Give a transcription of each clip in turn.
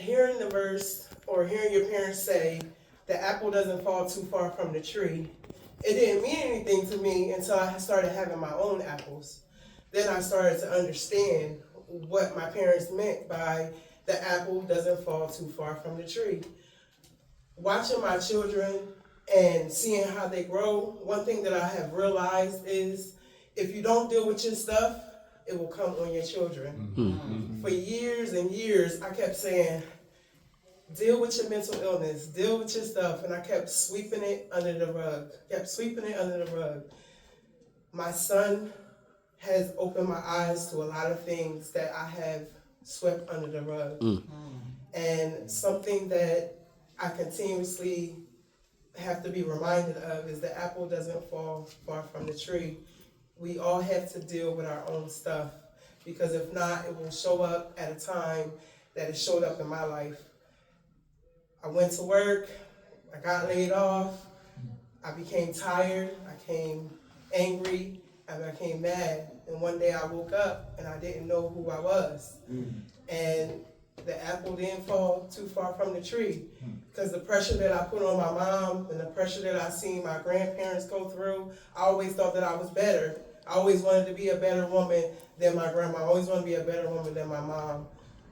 hearing the verse or hearing your parents say the apple doesn't fall too far from the tree, it didn't mean anything to me until I started having my own apples. Then I started to understand what my parents meant by the apple doesn't fall too far from the tree. Watching my children and seeing how they grow, one thing that I have realized is if you don't deal with your stuff, it will come on your children. Mm-hmm. For years and years, I kept saying, deal with your mental illness, deal with your stuff, and I kept sweeping it under the rug, My son has opened my eyes to a lot of things that I have swept under the rug. And something that I continuously have to be reminded of is the apple doesn't fall far from the tree. We all have to deal with our own stuff, because if not, it will show up at a time that it showed up in my life. I went to work, I got laid off, I became tired, I became angry, I became mad. And one day I woke up and I didn't know who I was. And the apple didn't fall too far from the tree, because the pressure that I put on my mom and the pressure that I seen my grandparents go through, I always thought that I was better. I always wanted to be a better woman than my grandma. I always wanted to be a better woman than my mom.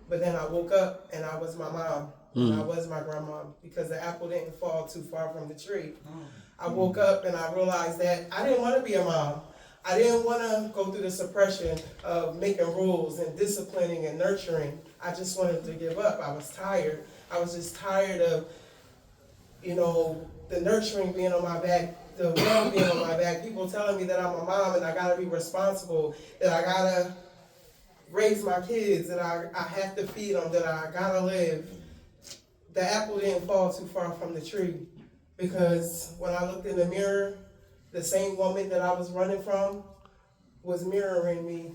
But then I woke up and I was my mom. And I was my grandma, because the apple didn't fall too far from the tree. I woke up and I realized that I didn't want to be a mom. I didn't want to go through the suppression of making rules and disciplining and nurturing. I just wanted to give up. I was tired. I was just tired of, the nurturing being on my back, the world being on my back, people telling me that I'm a mom and I got to be responsible, that I got to raise my kids, that I have to feed them, that I got to live. The apple didn't fall too far from the tree, because when I looked in the mirror, the same woman that I was running from was mirroring me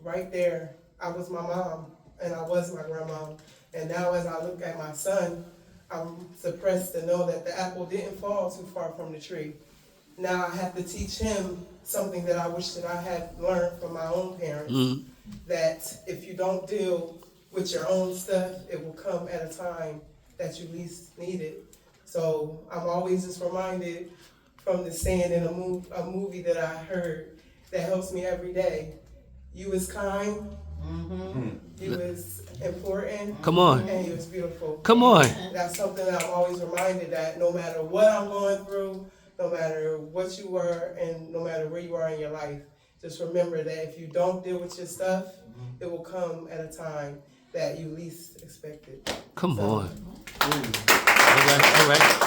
right there. I was my mom and I was my grandma. And now as I look at my son, I'm suppressed to know that the apple didn't fall too far from the tree. Now I have to teach him something that I wish that I had learned from my own parents, that if you don't deal with your own stuff, it will come at a time that you least need it. So I'm always just reminded from the saying in a movie that I heard that helps me every day. You is kind, you is important, come on, and you is beautiful. Come on. That's something that I'm always reminded, that no matter what I'm going through, no matter what you were, and no matter where you are in your life, just remember that if you don't deal with your stuff, it will come at a time that you least expect it. Come on. All right.